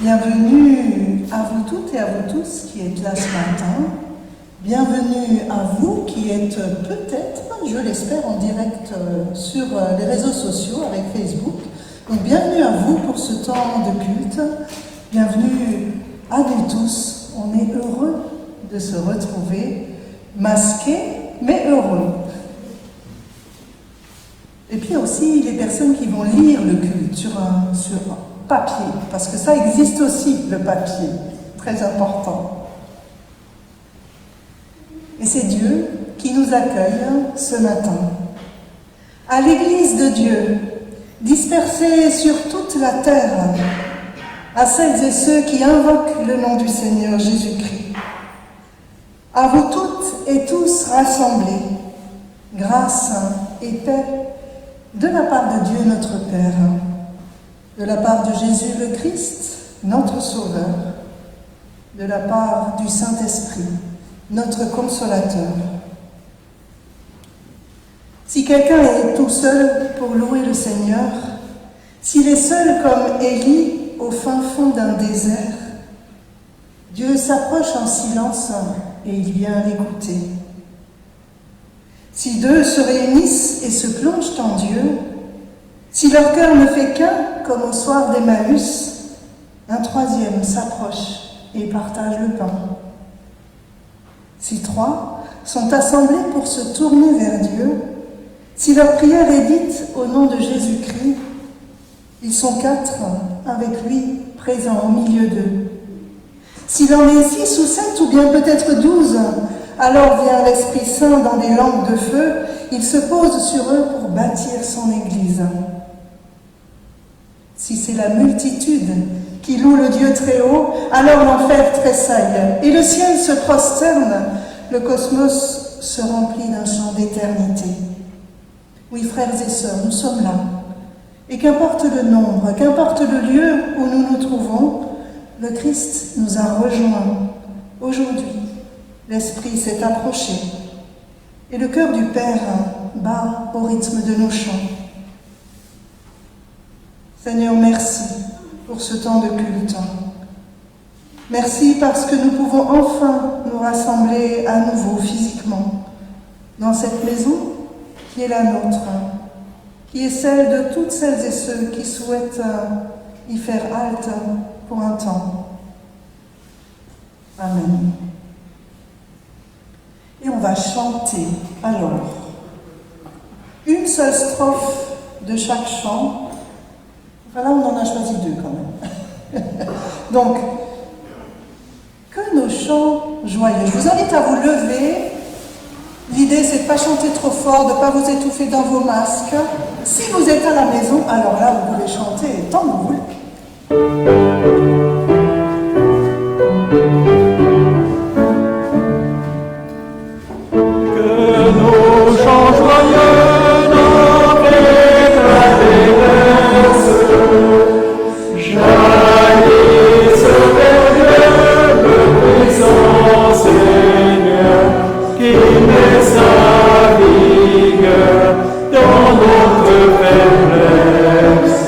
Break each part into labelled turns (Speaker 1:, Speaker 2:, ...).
Speaker 1: Bienvenue à vous toutes et à vous tous qui êtes là ce matin. Bienvenue à vous qui êtes peut-être, je l'espère, en direct sur les réseaux sociaux avec Facebook. Donc bienvenue à vous pour ce temps de culte. Bienvenue à nous tous. On est heureux de se retrouver, masqués mais heureux. Et puis aussi les personnes qui vont lire le culte sur papier, parce que ça existe aussi, le papier, très important. Et c'est Dieu qui nous accueille ce matin. À l'Église de Dieu, dispersée sur toute la terre, à celles et ceux qui invoquent le nom du Seigneur Jésus-Christ, à vous toutes et tous rassemblés, grâce et paix de la part de Dieu notre Père, de la part de Jésus le Christ, notre Sauveur, de la part du Saint-Esprit, notre Consolateur. Si quelqu'un est tout seul pour louer le Seigneur, s'il est seul comme Élie au fin fond d'un désert, Dieu s'approche en silence et il vient l'écouter. Si deux se réunissent et se plongent en Dieu, si leur cœur ne fait qu'un, comme au soir d'Emmaüs, un troisième s'approche et partage le pain. Si trois sont assemblés pour se tourner vers Dieu, si leur prière est dite au nom de Jésus-Christ, ils sont quatre avec lui présents au milieu d'eux. S'il en est 6 ou 7 ou bien peut-être 12, alors vient l'Esprit Saint dans des lampes de feu, il se pose sur eux pour bâtir son Église. Si c'est la multitude qui loue le Dieu très haut, alors l'enfer tressaille et le ciel se prosterne, le cosmos se remplit d'un chant d'éternité. Oui, frères et sœurs, nous sommes là. Et qu'importe le nombre, qu'importe le lieu où nous nous trouvons, le Christ nous a rejoints. Aujourd'hui, l'Esprit s'est approché et le cœur du Père bat au rythme de nos chants. Seigneur, merci pour ce temps de culte. Merci parce que nous pouvons enfin nous rassembler à nouveau physiquement dans cette maison qui est la nôtre, qui est celle de toutes celles et ceux qui souhaitent y faire halte pour un temps. Amen. Et on va chanter alors une seule strophe de chaque chant. Voilà, on en a choisi 2 quand même. Donc, que nos chants joyeux. Je vous invite à vous lever. L'idée, c'est de ne pas chanter trop fort, de ne pas vous étouffer dans vos masques. Si vous êtes à la maison, alors là, vous pouvez chanter tant que vous voulez.
Speaker 2: Que nos chants joyeux n'entraient pas d'éresse, jaillissent vers Dieu, le puissant Seigneur, qui met sa vigueur dans notre faiblesse.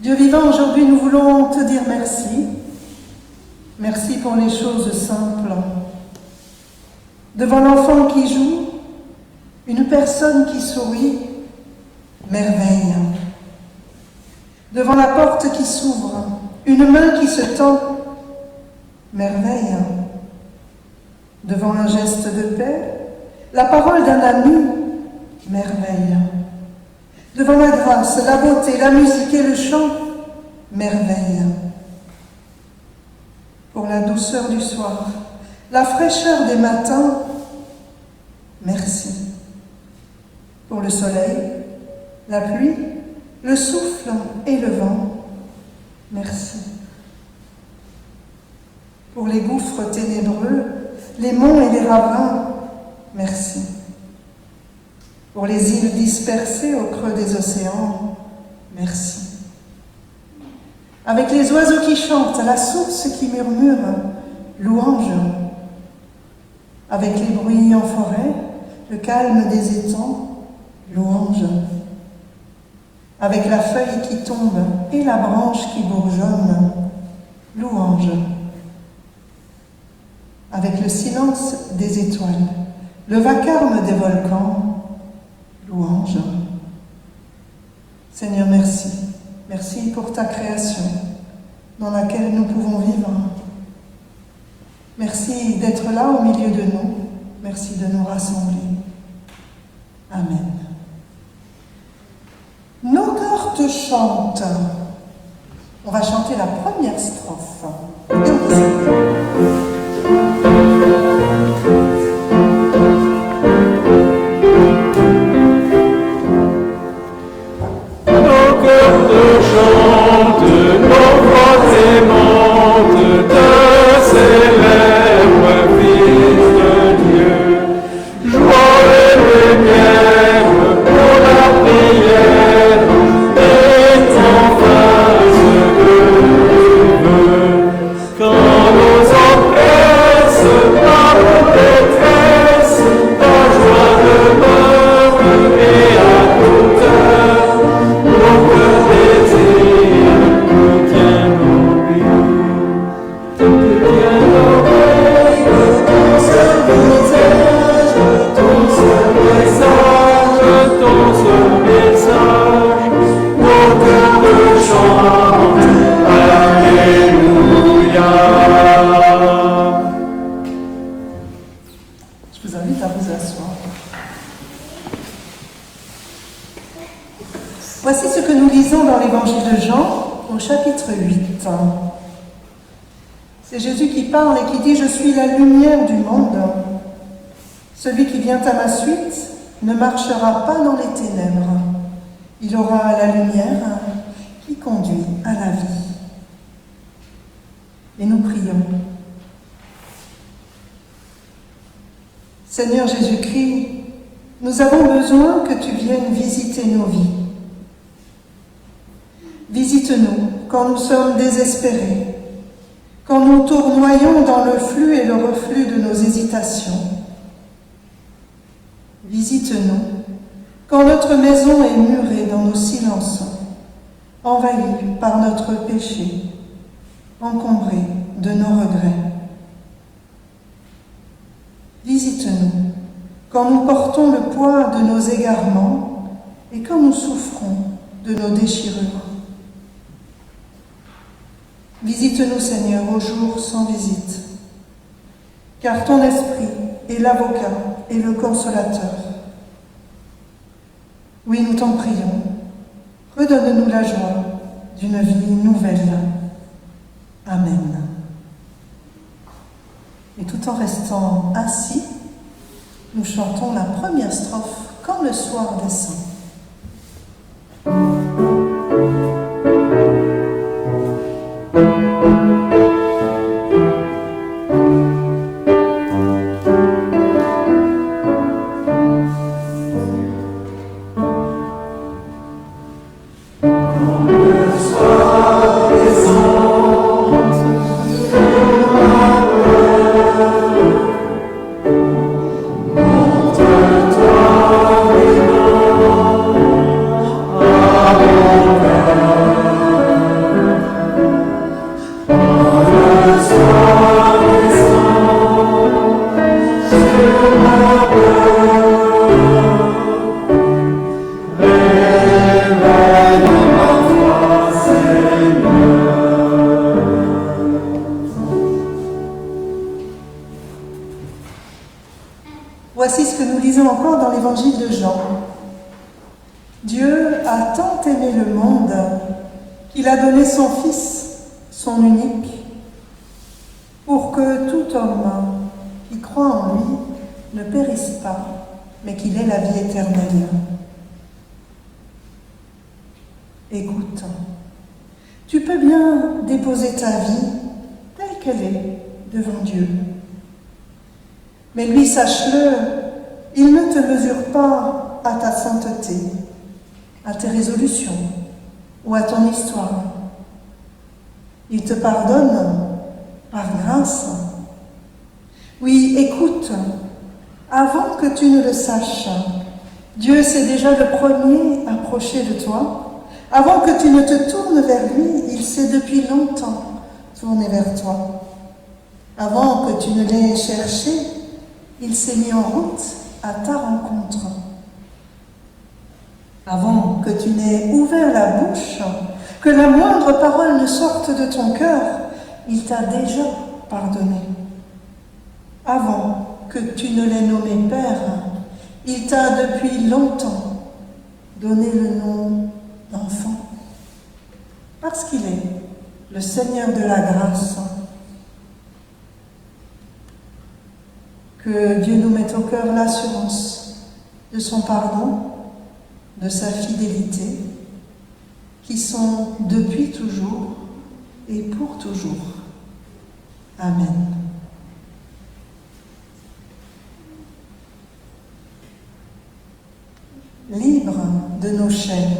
Speaker 1: Dieu vivant, aujourd'hui nous voulons te dire merci. Merci pour les choses simples. Devant l'enfant qui joue, une personne qui sourit, merveille. Devant la porte qui s'ouvre, une main qui se tend, merveille. Devant un geste de paix, la parole d'un ami, merveille. Devant la grâce, la beauté, la musique et le chant, merveille. Pour la douceur du soir, la fraîcheur des matins, merci. Pour le soleil, la pluie, le souffle et le vent, merci. Pour les gouffres ténébreux, les monts et les ravins, merci. Pour les îles dispersées au creux des océans, merci. Avec les oiseaux qui chantent, la source qui murmure, louange. Avec les bruits en forêt, le calme des étangs, louange. Avec la feuille qui tombe et la branche qui bourgeonne, louange. Avec le silence des étoiles, le vacarme des volcans, louange. Seigneur, merci. Merci pour ta création dans laquelle nous pouvons vivre. Merci d'être là au milieu de nous. Merci de nous rassembler. Amen. Nos cœurs te chantent. On va chanter la première strophe. Voici ce que nous lisons dans l'évangile de Jean, au chapitre 8. C'est Jésus qui parle et qui dit « Je suis la lumière du monde. Celui qui vient à ma suite ne marchera pas dans les ténèbres. Il aura la lumière qui conduit à la vie. » Et nous prions. Seigneur Jésus-Christ, nous avons besoin que tu viennes visiter nos vies. Visite-nous quand nous sommes désespérés, quand nous tournoyons dans le flux et le reflux de nos hésitations. Visite-nous quand notre maison est murée dans nos silences, envahie par notre péché, encombrée de nos regrets. Visite-nous quand nous portons le poids de nos égarements et quand nous souffrons de nos déchirures. Visite-nous, Seigneur, au jour sans visite, car ton esprit est l'avocat et le consolateur. Oui, nous t'en prions, redonne-nous la joie d'une vie nouvelle. Amen. Et tout en restant assis, nous chantons la première strophe « Quand le soir descend ». Voici ce que nous lisons encore dans l'évangile de Jean. Dieu a tant aimé le monde qu'il a donné son Fils, son unique, pour que tout homme qui croit en lui ne périsse pas, mais qu'il ait la vie éternelle. Écoute, tu peux bien déposer ta vie telle qu'elle est devant Dieu. Mais lui, sache-le, il ne te mesure pas à ta sainteté, à tes résolutions ou à ton histoire. Il te pardonne par grâce. Oui, écoute, avant que tu ne le saches, Dieu s'est déjà le premier approché de toi. Avant que tu ne te tournes vers lui, il s'est depuis longtemps tourné vers toi. Avant que tu ne l'aies cherché, il s'est mis en route à ta rencontre. Avant que tu n'aies ouvert la bouche, que la moindre parole ne sorte de ton cœur, il t'a déjà pardonné. Avant que tu ne l'aies nommé Père, il t'a depuis longtemps donné le nom d'enfant, parce qu'il est le Seigneur de la grâce. Que Dieu nous mette au cœur l'assurance de son pardon, de sa fidélité, qui sont depuis toujours et pour toujours. Amen. Libre de nos chaînes.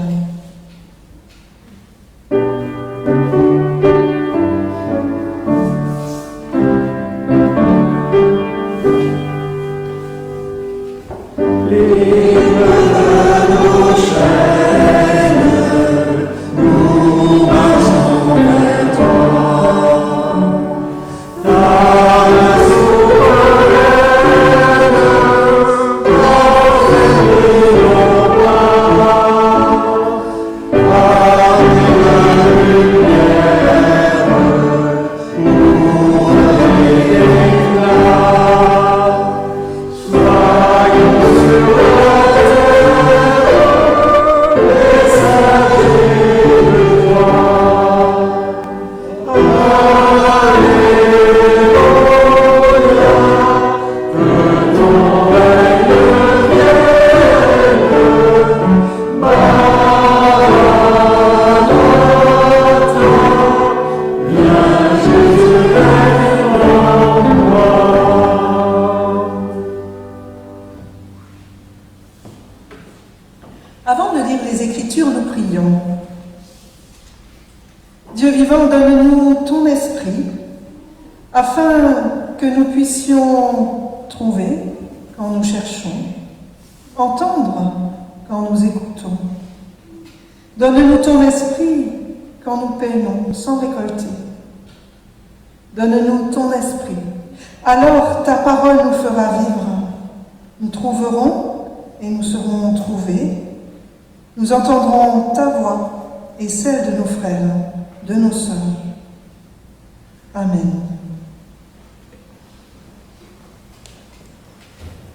Speaker 1: Avant de lire les Écritures, nous prions. Dieu vivant, donne-nous ton esprit, afin que nous puissions trouver quand nous cherchons, entendre quand nous écoutons. Donne-nous ton esprit quand nous peinons sans récolter. Donne-nous ton esprit, alors ta parole nous fera vivre. Nous trouverons et nous serons trouvés. Nous entendrons ta voix et celle de nos frères, de nos sœurs. Amen.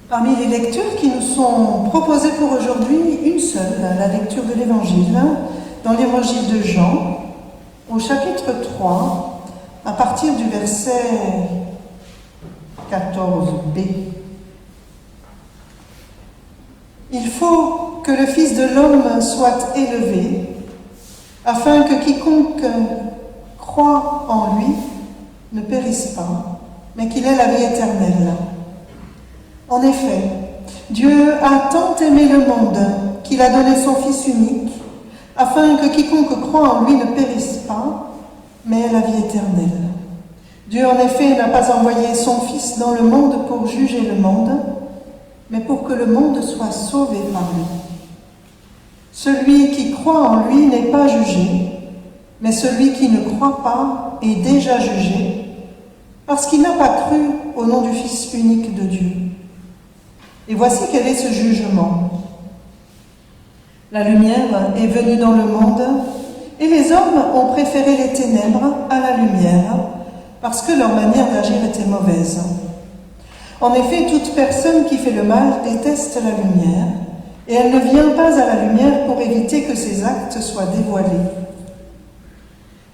Speaker 1: Parmi les lectures qui nous sont proposées pour aujourd'hui, une seule, la lecture de l'Évangile, dans l'Évangile de Jean, au chapitre 3, à partir du verset 14b. Il faut que le Fils de l'homme soit élevé, afin que quiconque croit en lui ne périsse pas, mais qu'il ait la vie éternelle. En effet, Dieu a tant aimé le monde qu'il a donné son Fils unique, afin que quiconque croit en lui ne périsse pas, mais ait la vie éternelle. Dieu, en effet, n'a pas envoyé son Fils dans le monde pour juger le monde, mais pour que le monde soit sauvé par lui. Celui qui croit en lui n'est pas jugé, mais celui qui ne croit pas est déjà jugé, parce qu'il n'a pas cru au nom du Fils unique de Dieu. Et voici quel est ce jugement. La lumière est venue dans le monde, et les hommes ont préféré les ténèbres à la lumière, parce que leur manière d'agir était mauvaise. En effet, toute personne qui fait le mal déteste la lumière, et elle ne vient pas à la lumière pour éviter que ses actes soient dévoilés.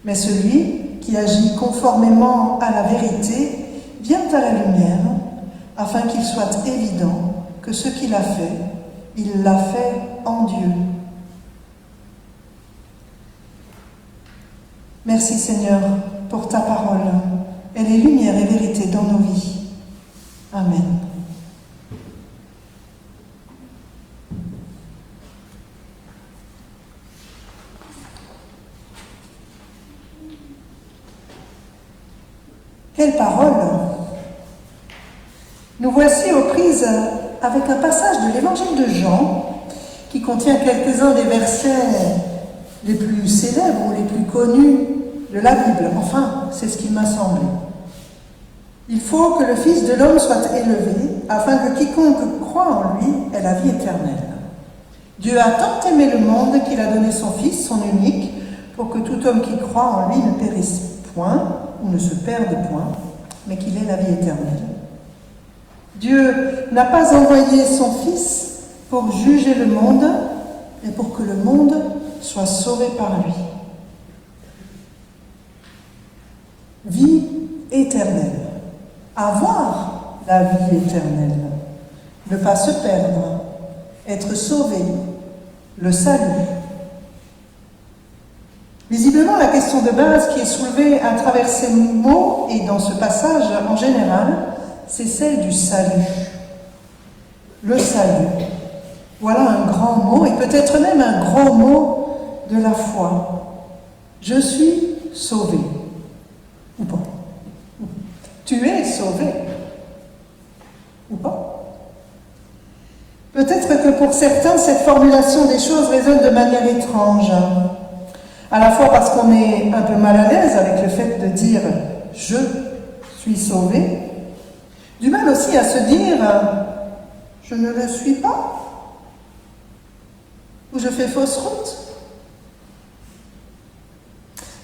Speaker 1: Mais celui qui agit conformément à la vérité vient à la lumière, afin qu'il soit évident que ce qu'il a fait, il l'a fait en Dieu. Merci Seigneur pour ta parole. Elle est lumière et vérité dans nos vies. Amen. Quelle parole! Nous voici aux prises avec un passage de l'évangile de Jean qui contient quelques-uns des versets les plus célèbres ou les plus connus de la Bible. Enfin, c'est ce qu'il m'a semblé. Il faut que le Fils de l'homme soit élevé afin que quiconque croit en lui ait la vie éternelle. Dieu a tant aimé le monde qu'il a donné son Fils, son unique, pour que tout homme qui croit en lui ne périsse point, ou ne se perde point, mais qu'il ait la vie éternelle. Dieu n'a pas envoyé son Fils pour juger le monde, mais pour que le monde soit sauvé par lui. Vie éternelle. Avoir la vie éternelle. Ne pas se perdre. Être sauvé. Le salut. Visiblement, la question de base qui est soulevée à travers ces mots et dans ce passage en général, c'est celle du salut. Le salut. Voilà un grand mot, et peut-être même un gros mot de la foi. Je suis sauvé. Ou pas. Tu es sauvé. Ou pas. Peut-être que pour certains, cette formulation des choses résonne de manière étrange. À la fois parce qu'on est un peu mal à l'aise avec le fait de dire « je suis sauvé », du mal aussi à se dire « je ne le suis pas » ou « je fais fausse route ».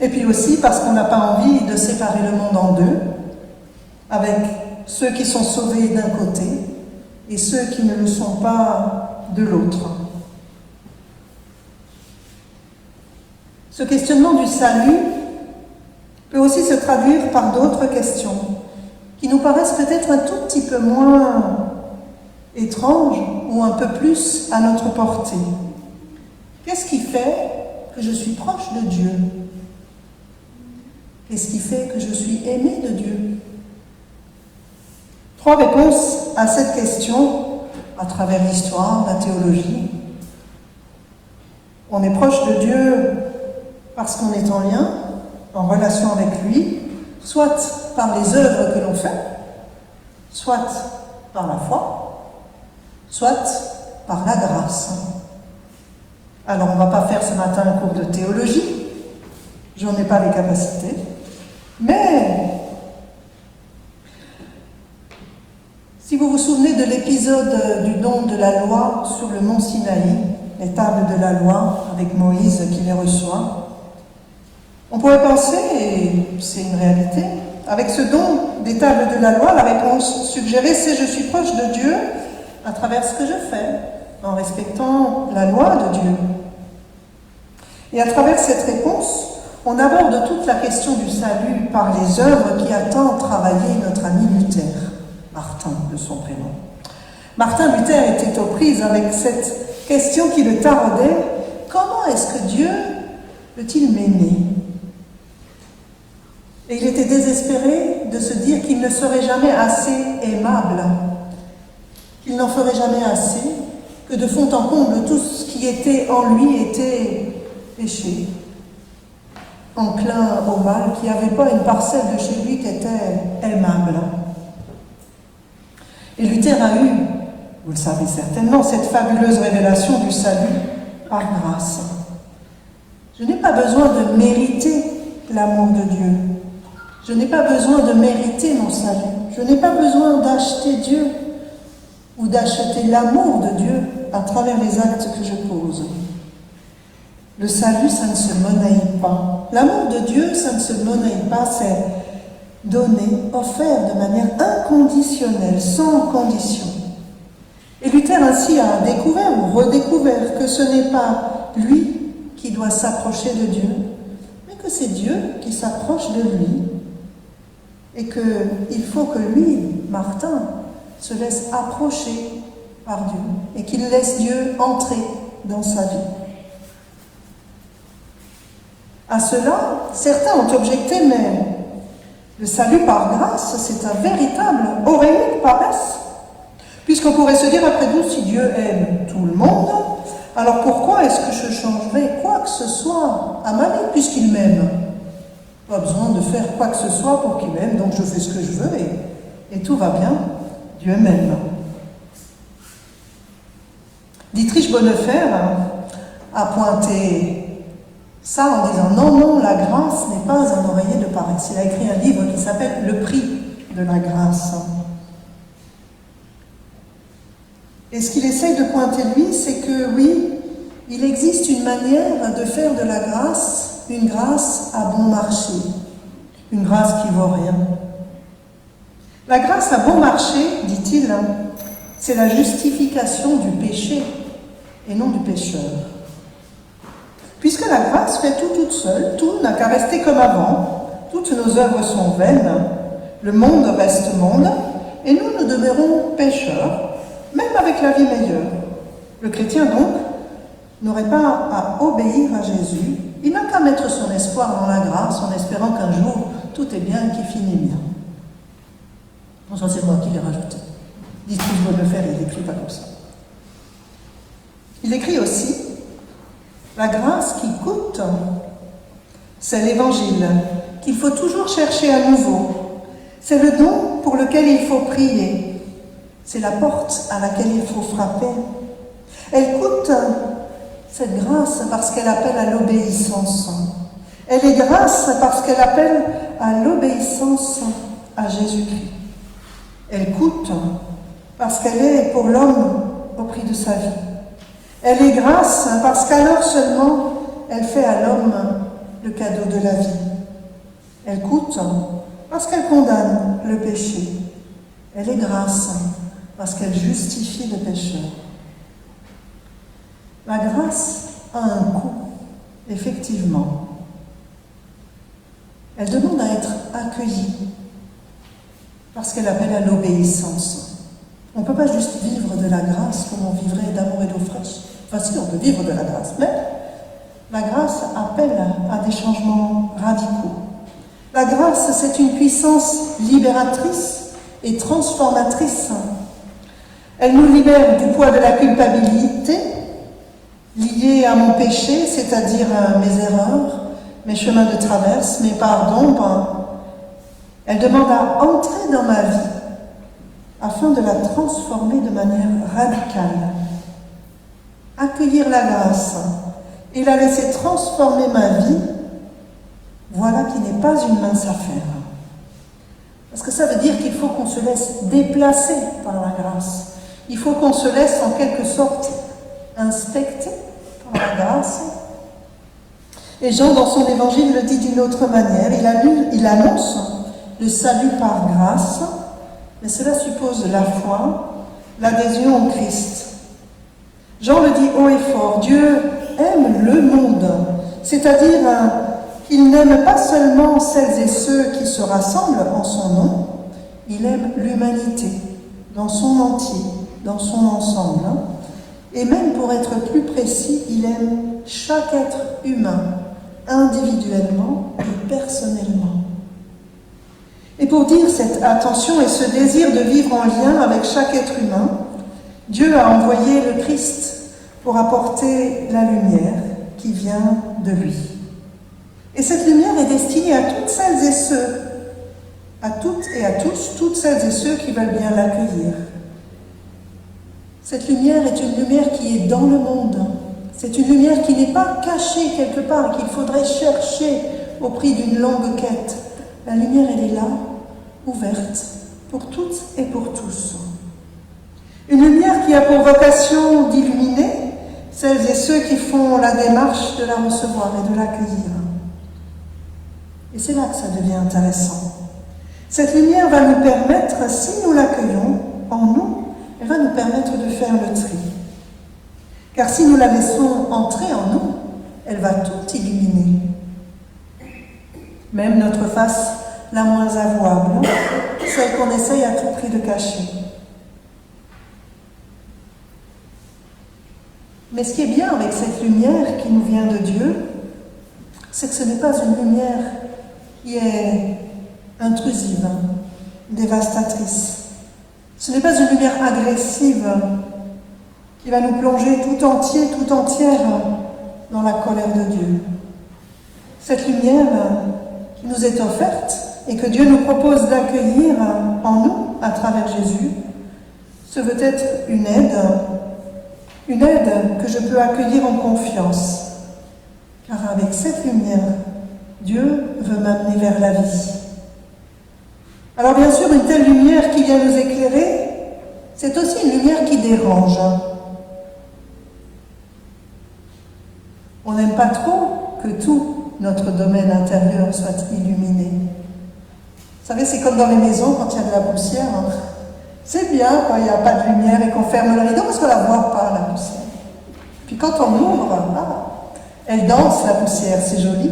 Speaker 1: Et puis aussi parce qu'on n'a pas envie de séparer le monde en deux, avec ceux qui sont sauvés d'un côté et ceux qui ne le sont pas de l'autre. Ce questionnement du salut peut aussi se traduire par d'autres questions qui nous paraissent peut-être un tout petit peu moins étranges ou un peu plus à notre portée. Qu'est-ce qui fait que je suis proche de Dieu? Qu'est-ce qui fait que je suis aimé de Dieu? 3 réponses à cette question à travers l'histoire, la théologie. On est proche de Dieu parce qu'on est en lien, en relation avec lui, soit par les œuvres que l'on fait, soit par la foi, soit par la grâce. Alors on ne va pas faire ce matin un cours de théologie, j'en ai pas les capacités, mais si vous vous souvenez de l'épisode du don de la loi sur le mont Sinaï, les tables de la loi avec Moïse qui les reçoit, on pourrait penser, et c'est une réalité, avec ce don des tables de la loi, la réponse suggérée, c'est « je suis proche de Dieu à travers ce que je fais, en respectant la loi de Dieu ». Et à travers cette réponse, on aborde toute la question du salut par les œuvres qui a tant travaillé notre ami Luther, Martin de son prénom. Martin Luther était aux prises avec cette question qui le taraudait, comment est-ce que Dieu peut-il m'aimer ? Et il était désespéré de se dire qu'il ne serait jamais assez aimable, qu'il n'en ferait jamais assez, que de fond en comble, tout ce qui était en lui était péché, enclin au mal, qui n'avait pas une parcelle de chez lui qui était aimable. Et Luther a eu, vous le savez certainement, cette fabuleuse révélation du salut par grâce. Je n'ai pas besoin de mériter l'amour de Dieu. Je n'ai pas besoin de mériter mon salut. Je n'ai pas besoin d'acheter Dieu ou d'acheter l'amour de Dieu à travers les actes que je pose. Le salut, ça ne se monnaie pas. L'amour de Dieu, ça ne se monnaie pas, c'est donné, offert de manière inconditionnelle, sans condition. Et Luther ainsi a découvert ou redécouvert que ce n'est pas lui qui doit s'approcher de Dieu, mais que c'est Dieu qui s'approche de lui. Et qu'il faut que lui, Martin, se laisse approcher par Dieu et qu'il laisse Dieu entrer dans sa vie. À cela, certains ont objecté, mais le salut par grâce, c'est un véritable aurémique paresse. Puisqu'on pourrait se dire, après tout, si Dieu aime tout le monde, alors pourquoi est-ce que je changerais quoi que ce soit à ma vie, puisqu'il m'aime? Pas besoin de faire quoi que ce soit pour qu'il m'aime, donc je fais ce que je veux et tout va bien. Dieu m'aime. Dietrich Bonhoeffer a pointé ça en disant non, la grâce n'est pas un oreiller de paresse. Il a écrit un livre qui s'appelle Le prix de la grâce. Et ce qu'il essaye de pointer lui, c'est que oui, il existe une manière de faire de la grâce une grâce à bon marché, une grâce qui vaut rien. La grâce à bon marché, dit-il, c'est la justification du péché et non du pécheur. Puisque la grâce fait tout toute seule, tout n'a qu'à rester comme avant, toutes nos œuvres sont vaines, le monde reste monde, et nous demeurons pécheurs, même avec la vie meilleure. Le chrétien, donc, n'aurait pas à obéir à Jésus, il n'a qu'à mettre son espoir dans la grâce en espérant qu'un jour, tout est bien et qu'il finit bien. Bon, ça c'est moi qui l'ai rajouté. Dietrich Bonhoeffer, il n'écrit pas comme ça. Il écrit aussi, la grâce qui coûte, c'est l'évangile, qu'il faut toujours chercher à nouveau. C'est le don pour lequel il faut prier. C'est la porte à laquelle il faut frapper. Elle coûte, cette grâce, parce qu'elle appelle à l'obéissance. Elle est grâce parce qu'elle appelle à l'obéissance à Jésus-Christ. Elle coûte parce qu'elle est pour l'homme au prix de sa vie. Elle est grâce parce qu'alors seulement elle fait à l'homme le cadeau de la vie. Elle coûte parce qu'elle condamne le péché. Elle est grâce parce qu'elle justifie le pécheur. La grâce a un coût, effectivement. Elle demande à être accueillie parce qu'elle appelle à l'obéissance. On ne peut pas juste vivre de la grâce comme on vivrait d'amour et d'eau fraîche. Enfin si, on peut vivre de la grâce, mais la grâce appelle à des changements radicaux. La grâce, c'est une puissance libératrice et transformatrice. Elle nous libère du poids de la culpabilité liée à mon péché, c'est-à-dire à mes erreurs, mes chemins de traverse, mes parts d'ombre. Elle demande à entrer dans ma vie afin de la transformer de manière radicale. Accueillir la grâce et la laisser transformer ma vie, voilà qui n'est pas une mince affaire. Parce que ça veut dire qu'il faut qu'on se laisse déplacer par la grâce. Il faut qu'on se laisse en quelque sorte inspecter par la grâce. Et Jean, dans son évangile, le dit d'une autre manière. Il annonce le salut par grâce, mais cela suppose la foi, l'adhésion au Christ. Jean le dit haut et fort, Dieu aime le monde, c'est-à-dire qu'il n'aime pas seulement celles et ceux qui se rassemblent en son nom, il aime l'humanité dans son entier, dans son ensemble. Et même pour être plus précis, il aime chaque être humain, individuellement et personnellement. Et pour dire cette attention et ce désir de vivre en lien avec chaque être humain, Dieu a envoyé le Christ pour apporter la lumière qui vient de lui. Et cette lumière est destinée à toutes celles et ceux, à toutes et à tous, toutes celles et ceux qui veulent bien l'accueillir. Cette lumière est une lumière qui est dans le monde. C'est une lumière qui n'est pas cachée quelque part, qu'il faudrait chercher au prix d'une longue quête. La lumière, elle est là, ouverte, pour toutes et pour tous. Une lumière qui a pour vocation d'illuminer celles et ceux qui font la démarche de la recevoir et de l'accueillir. Et c'est là que ça devient intéressant. Cette lumière va nous permettre, si nous l'accueillons en nous, elle va nous permettre de faire le tri. Car si nous la laissons entrer en nous, elle va tout illuminer. Même notre face la moins avouable, celle qu'on essaye à tout prix de cacher. Mais ce qui est bien avec cette lumière qui nous vient de Dieu, c'est que ce n'est pas une lumière qui est intrusive, dévastatrice. Ce n'est pas une lumière agressive qui va nous plonger tout entier, tout entière dans la colère de Dieu. Cette lumière qui nous est offerte et que Dieu nous propose d'accueillir en nous à travers Jésus, ce veut être une aide que je peux accueillir en confiance. Car avec cette lumière, Dieu veut m'amener vers la vie. Alors bien sûr, une telle lumière qui vient nous éclairer, c'est aussi une lumière qui dérange. On n'aime pas trop que tout notre domaine intérieur soit illuminé. Vous savez, c'est comme dans les maisons quand il y a de la poussière. C'est bien quand il n'y a pas de lumière et qu'on ferme le rideau parce qu'on ne la voit pas, la poussière. Puis quand on ouvre, elle danse, la poussière, c'est joli,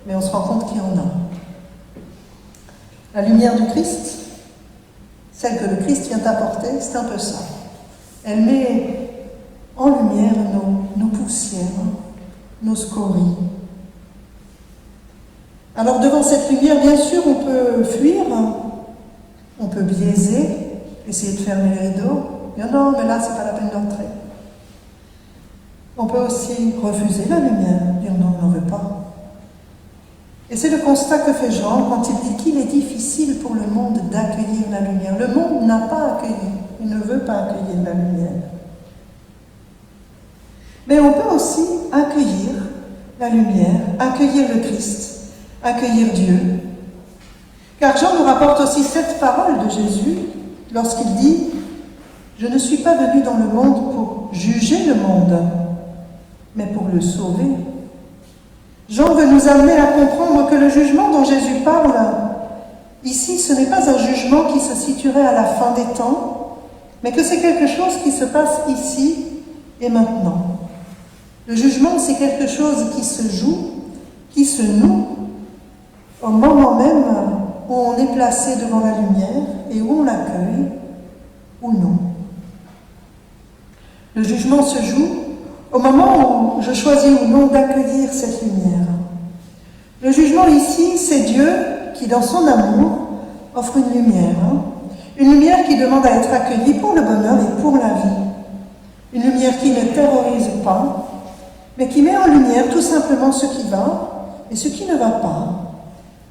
Speaker 1: mais on se rend compte qu'il y en a. La lumière du Christ, celle que le Christ vient apporter, c'est un peu ça. Elle met en lumière nos poussières, nos scories. Alors devant cette lumière, bien sûr, on peut fuir, on peut biaiser, essayer de fermer les rideaux. Non, mais là, c'est pas la peine d'entrer. On peut aussi refuser la lumière, dire non, on n'en veut pas. Et c'est le constat que fait Jean quand il dit qu'il est difficile pour le monde d'accueillir la lumière. Le monde n'a pas accueilli, il ne veut pas accueillir la lumière. Mais on peut aussi accueillir la lumière, accueillir le Christ, accueillir Dieu. Car Jean nous rapporte aussi cette parole de Jésus lorsqu'il dit « Je ne suis pas venu dans le monde pour juger le monde, mais pour le sauver. » Jean veut nous amener à comprendre que le jugement dont Jésus parle, ici, ce n'est pas un jugement qui se situerait à la fin des temps, mais que c'est quelque chose qui se passe ici et maintenant. Le jugement, c'est quelque chose qui se joue, qui se noue, au moment même où on est placé devant la lumière et où on l'accueille, ou non. Le jugement se joue au moment où je choisis ou non d'accueillir cette lumière. Le jugement ici, c'est Dieu qui, dans son amour, offre une lumière qui demande à être accueillie pour le bonheur et pour la vie. Une lumière qui ne terrorise pas, mais qui met en lumière tout simplement ce qui va et ce qui ne va pas.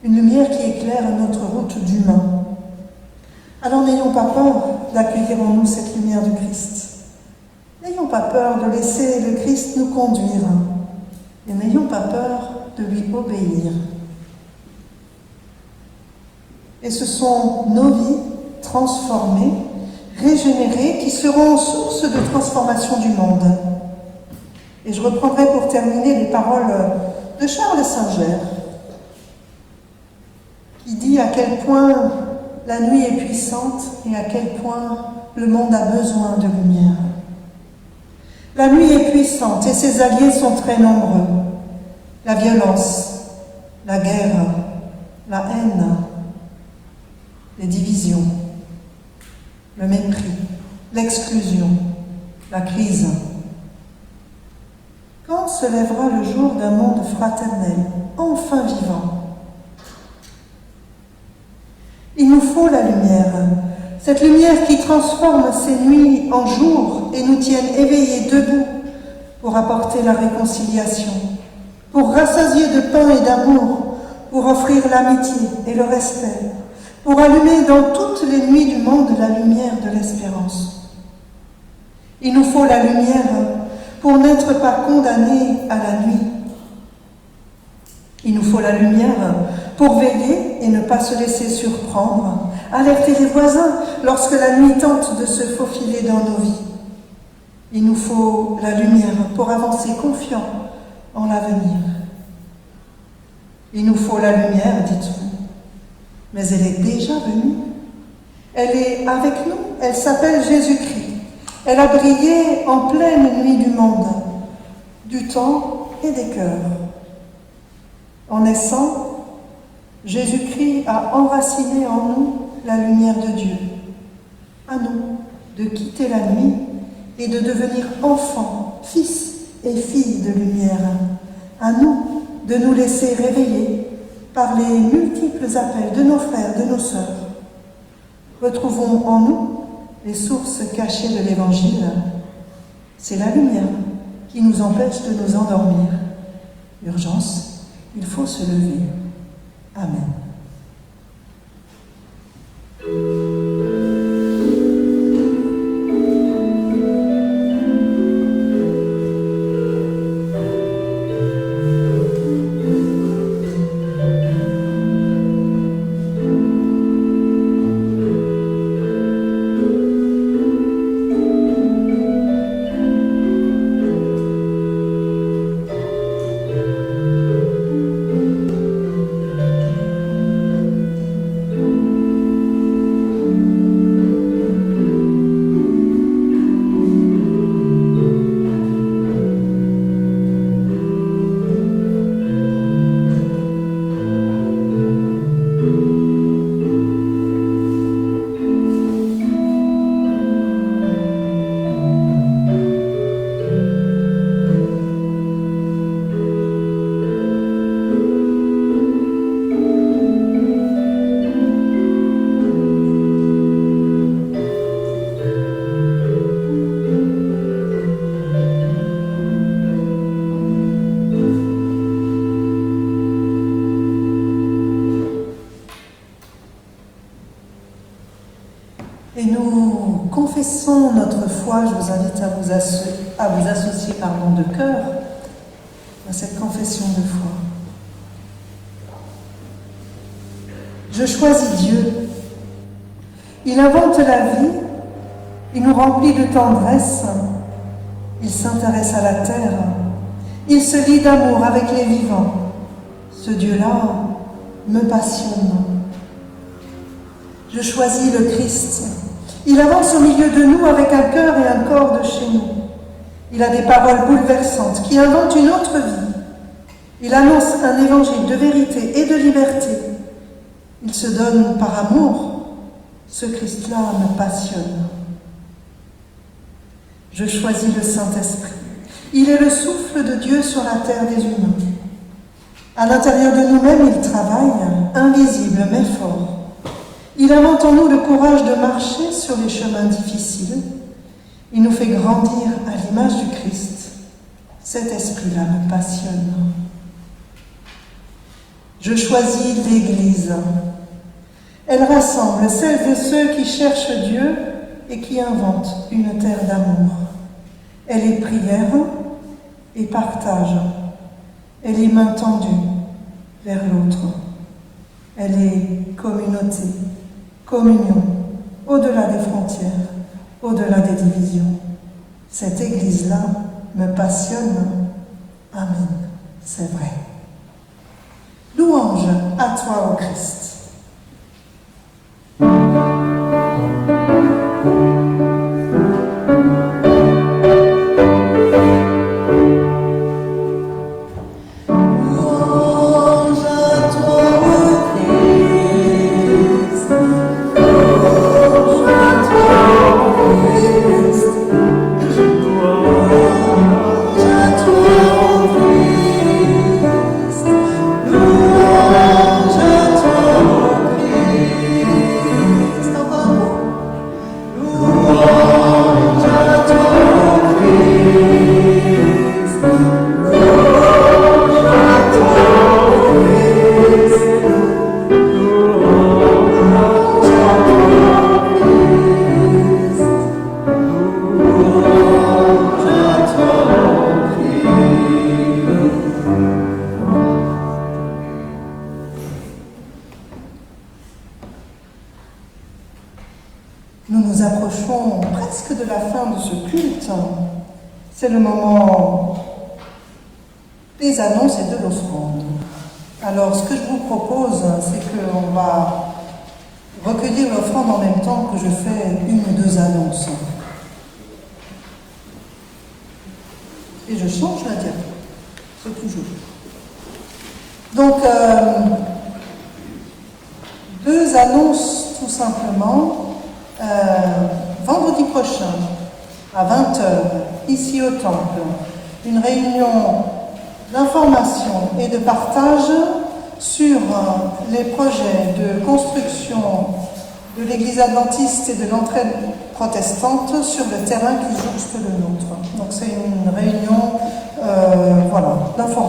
Speaker 1: Une lumière qui éclaire notre route d'humain. Alors n'ayons pas peur d'accueillir en nous cette lumière du Christ. N'ayons pas peur de laisser le Christ nous conduire. Et n'ayons pas peur de lui obéir. Et ce sont nos vies transformées, régénérées, qui seront source de transformation du monde. Et je reprendrai pour terminer les paroles de Charles Singer, qui dit à quel point la nuit est puissante et à quel point le monde a besoin de lumière. La nuit est puissante et ses alliés sont très nombreux. La violence, la guerre, la haine, les divisions, le mépris, l'exclusion, la crise. Quand se lèvera le jour d'un monde fraternel, enfin vivant? Il nous faut la lumière, cette lumière qui transforme ces nuits en jours et nous tienne éveillés debout pour apporter la réconciliation, pour rassasier de pain et d'amour, pour offrir l'amitié et le respect, pour allumer dans toutes les nuits du monde la lumière de l'espérance. Il nous faut la lumière pour n'être pas condamnés à la nuit. Il nous faut la lumière pour veiller et ne pas se laisser surprendre, alerter les voisins lorsque la nuit tente de se faufiler dans nos vies. Il nous faut la lumière pour avancer confiant en l'avenir. Il nous faut la lumière, dites-vous, mais elle est déjà venue. Elle est avec nous, elle s'appelle Jésus-Christ. Elle a brillé en pleine nuit du monde, du temps et des cœurs. En naissant, Jésus-Christ a enraciné en nous la lumière de Dieu. À nous de quitter la nuit et de devenir enfants fils et filles de lumière. À nous de nous laisser réveiller par les multiples appels de nos frères, de nos sœurs. Retrouvons en nous les sources cachées de l'Évangile. C'est la lumière qui nous empêche de nous endormir. Urgence, il faut se lever. Amen. Et nous confessons notre foi. Je vous invite à vous associer de cœur à cette confession de foi. Je choisis Dieu. Il invente la vie, il nous remplit de tendresse, il s'intéresse à la terre, il se lie d'amour avec les vivants. Ce Dieu-là me passionne. Je choisis le Christ. Il avance au milieu de nous avec un cœur et un corps de chez nous. Il a des paroles bouleversantes qui inventent une autre vie. Il annonce un évangile de vérité et de liberté. Il se donne par amour. Ce Christ-là me passionne. Je choisis le Saint-Esprit. Il est le souffle de Dieu sur la terre des humains. À l'intérieur de nous-mêmes, il travaille, invisible mais fort. Il invente en nous le courage de marcher sur les chemins difficiles. Il nous fait grandir à l'image du Christ. Cet esprit-là me passionne. Je choisis l'Église. Elle rassemble celles et ceux qui cherchent Dieu et qui inventent une terre d'amour. Elle est prière et partage. Elle est main tendue vers l'autre. Elle est communauté, communion, au-delà des frontières, au-delà des divisions. Cette Église-là me passionne. Amen. C'est vrai. Louange à toi, ô Christ. Nous nous approchons presque de la fin de ce culte. C'est le moment des annonces et de l'offrande. Alors, ce que je vous propose, c'est qu'on va recueillir l'offrande en même temps que je fais une ou deux annonces. Et je change la diapo. C'est toujours. Donc, deux annonces tout simplement. Vendredi prochain, à 20 heures, ici au Temple, une réunion d'information et de partage sur les projets de construction de l'Église adventiste et de l'entraide protestante sur le terrain qui jouxte le nôtre. Donc c'est une réunion,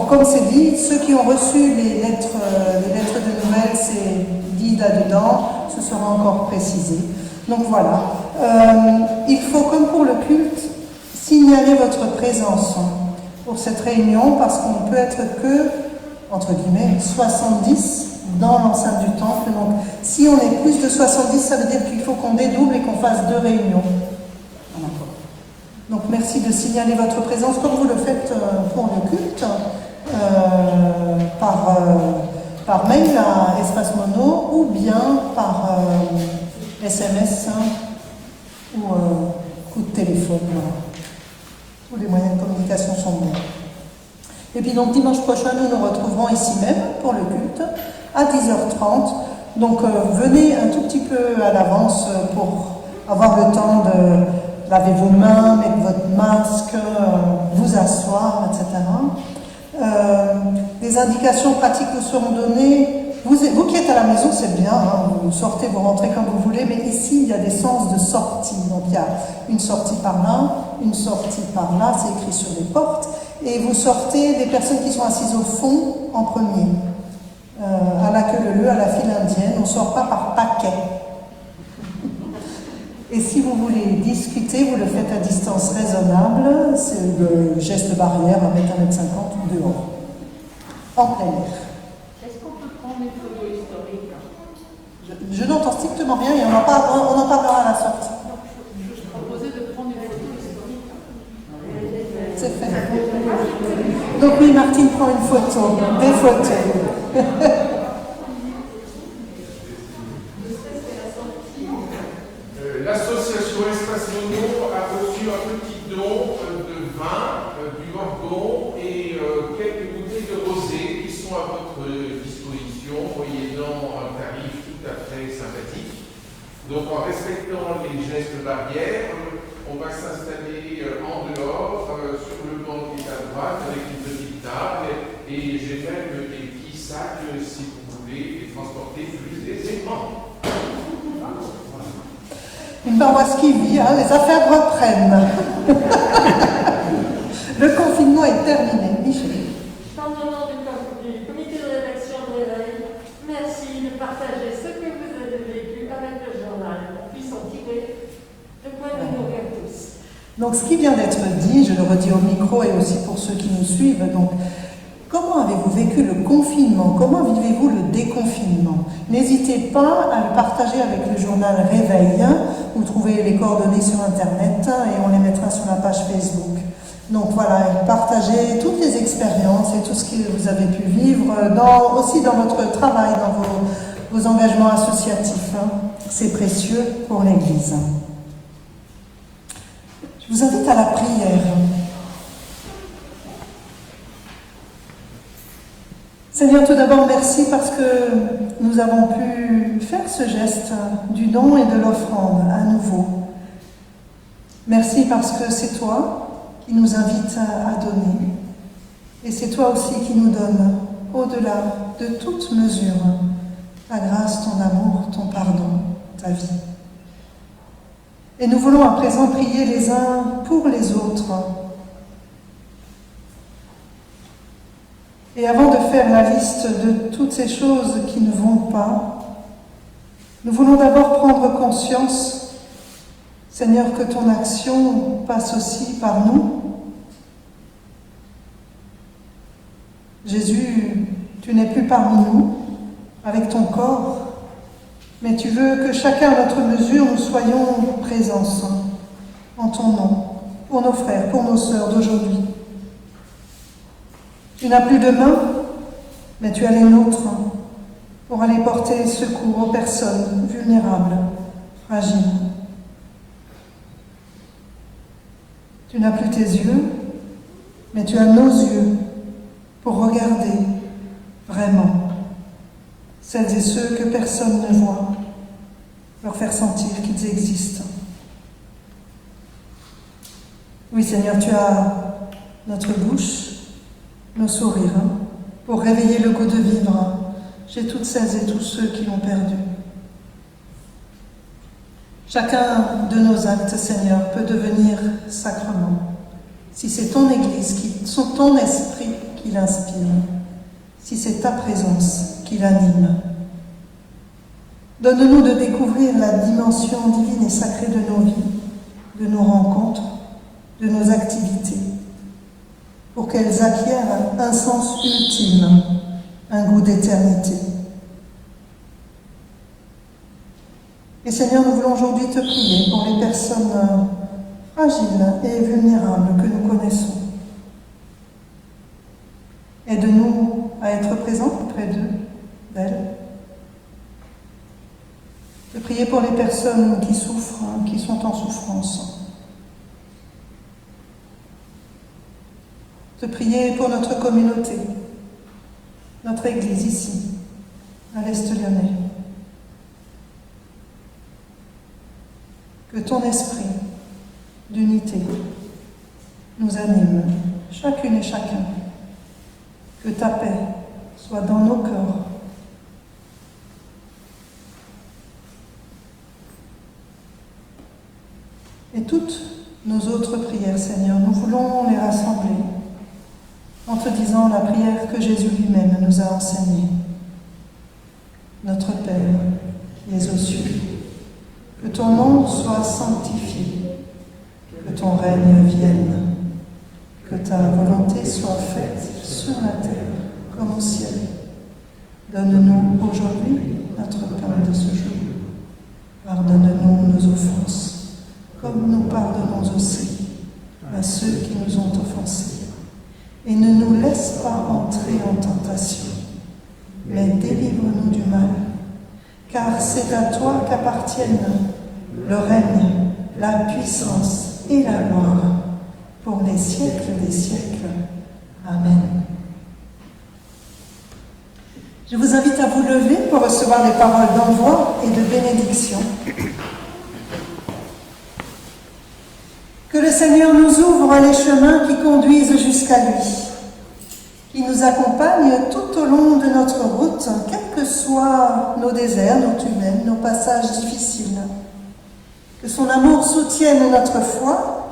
Speaker 1: comme c'est dit, ceux qui ont reçu les lettres de nouvelles, c'est dit là-dedans, ce sera encore précisé. Donc voilà, il faut, comme pour le culte, signaler votre présence pour cette réunion, parce qu'on ne peut être que, entre guillemets, 70 dans l'enceinte du temple. Donc, si on est plus de 70, ça veut dire qu'il faut qu'on dédouble et qu'on fasse 2 réunions. Voilà. Donc, merci de signaler votre présence comme vous le faites pour le culte, par mail à Espace Mono ou bien par SMS ou coup de téléphone. Voilà. Tous les moyens de communication sont bons. Et puis donc dimanche prochain, nous nous retrouverons ici même pour le culte à 10h30. Donc venez un tout petit peu à l'avance pour avoir le temps de laver vos mains, mettre votre masque, vous asseoir, etc. Des indications pratiques vous seront données. Vous qui êtes à la maison, c'est bien, hein, vous sortez, vous rentrez comme vous voulez, mais ici, il y a des sens de sortie. Donc il y a une sortie par là, une sortie par là, c'est écrit sur les portes, et vous sortez des personnes qui sont assises au fond en premier, à la queue leu, à la file indienne, on ne sort pas par paquet. Et si vous voulez discuter, vous le faites à distance raisonnable, c'est le geste barrière à mettre 1,50 m dehors, en plein air.
Speaker 3: Une photo historique.
Speaker 1: Je n'entends strictement rien et on en parlera à la sortie.
Speaker 3: Je proposais de prendre une photo historique.
Speaker 1: C'est fait. Donc oui, Martine prend une photo, des photos.
Speaker 4: L'association Espace Mono a reçu un petit don de vin, du Morgon et quelques bouteilles de rosé qui sont à votre disposition, moyennant un tarif tout à fait sympathique. Donc en respectant les gestes barrières, on va s'installer en dehors, sur le banc qui est à droite, avec une petite table, et j'ai même des petits sacs si vous voulez les transporter plus aisément.
Speaker 1: Une paroisse qui vit, hein, les affaires reprennent. Le confinement est terminé. Michel.
Speaker 5: En nom du comité de rédaction de Réveil, merci de partager ce que vous avez vécu avec le journal, qu'on puisse en tirer de quoi nous nourrir tous.
Speaker 1: Donc ce qui vient d'être dit, je le redis au micro et aussi pour ceux qui nous suivent, donc comment avez-vous vécu le confinement? Comment vivez-vous le déconfinement? N'hésitez pas à le partager avec le journal Réveil. Vous trouvez les coordonnées sur Internet et on les mettra sur la page Facebook. Donc voilà, partagez toutes les expériences et tout ce que vous avez pu vivre, aussi dans votre travail, dans vos engagements associatifs. C'est précieux pour l'Église. Je vous invite à la prière. Seigneur, tout d'abord, merci parce que nous avons pu faire ce geste du don et de l'offrande à nouveau. Merci parce que c'est toi qui nous invite à donner. Et c'est toi aussi qui nous donne, au-delà de toute mesure, ta grâce, ton amour, ton pardon, ta vie. Et nous voulons à présent prier les uns pour les autres. Et avant de faire la liste de toutes ces choses qui ne vont pas, nous voulons d'abord prendre conscience, Seigneur, que ton action passe aussi par nous. Jésus, tu n'es plus parmi nous, avec ton corps, mais tu veux que chacun à notre mesure, nous soyons présents en ton nom, pour nos frères, pour nos sœurs d'aujourd'hui. Tu n'as plus de main, mais tu as les nôtres pour aller porter secours aux personnes vulnérables, fragiles. Tu n'as plus tes yeux, mais tu as nos yeux pour regarder vraiment celles et ceux que personne ne voit, leur faire sentir qu'ils existent. Oui, Seigneur, tu as notre bouche, nos sourires, pour réveiller le goût de vivre chez toutes celles et tous ceux qui l'ont perdu. Chacun de nos actes, Seigneur, peut devenir sacrement, si c'est ton Église, ton esprit qui l'inspire, si c'est ta présence qui l'anime. Donne-nous de découvrir la dimension divine et sacrée de nos vies, de nos rencontres, de nos activités, pour qu'elles acquièrent un sens ultime, un goût d'éternité. Et Seigneur, nous voulons aujourd'hui te prier pour les personnes fragiles et vulnérables que nous connaissons. Aide-nous à être présents auprès d'eux, d'elles. De prier pour les personnes qui souffrent, qui sont en souffrance. De prier pour notre communauté, notre Église ici, à l'Est lyonnais. Que ton esprit d'unité nous anime, chacune et chacun. Que ta paix soit dans nos cœurs. Et toutes nos autres prières, Seigneur, nous voulons les rassembler en te disant la prière que Jésus lui-même nous a enseignée. Notre Père, qui es aux cieux, que ton nom soit sanctifié, que ton règne vienne, que ta volonté soit faite sur la terre comme au ciel. Donne-nous aujourd'hui notre pain de ce jour. Pardonne-nous nos offenses, comme nous pardonnons aussi à ceux qui nous ont offensés. Et ne nous laisse pas entrer en tentation, mais délivre-nous du mal, car c'est à toi qu'appartiennent le règne, la puissance et la gloire, pour les siècles des siècles. Amen. Je vous invite à vous lever pour recevoir les paroles d'envoi et de bénédiction. Que le Seigneur nous ouvre les chemins qui conduisent jusqu'à lui, qui nous accompagne tout au long de notre route, quels que soient nos déserts, nos tunnels, nos passages difficiles. Que son amour soutienne notre foi,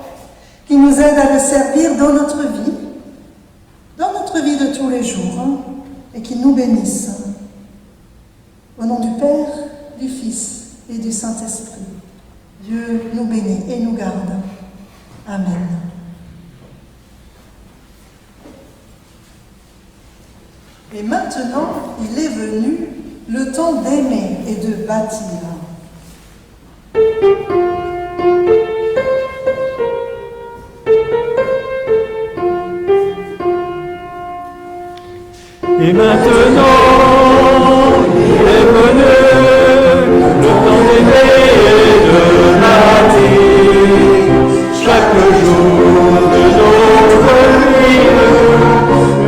Speaker 1: qui nous aide à le servir dans notre vie de tous les jours, et qui nous bénisse. Au nom du Père, du Fils et du Saint-Esprit, Dieu nous bénit et nous garde. Amen. Et maintenant, il est venu le temps d'aimer et de bâtir.
Speaker 2: Et maintenant, il est venu le temps d'aimer et de bâtir. Chaque jour de notre vie,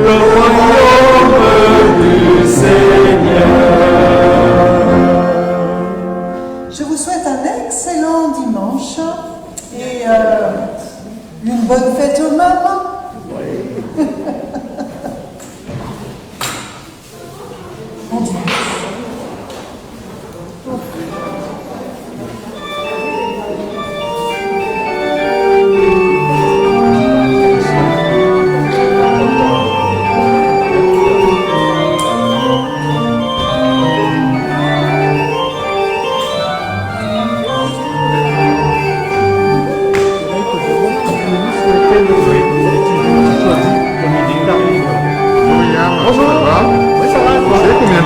Speaker 2: le royaume du Seigneur.
Speaker 1: Je vous souhaite un excellent dimanche et une bonne fête aux mamans. Bon dimanche.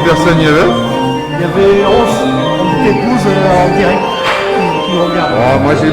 Speaker 6: Personne y avait.
Speaker 7: Il y avait 11, on était 12 en direct qui nous regardent.
Speaker 6: Oh, moi j'ai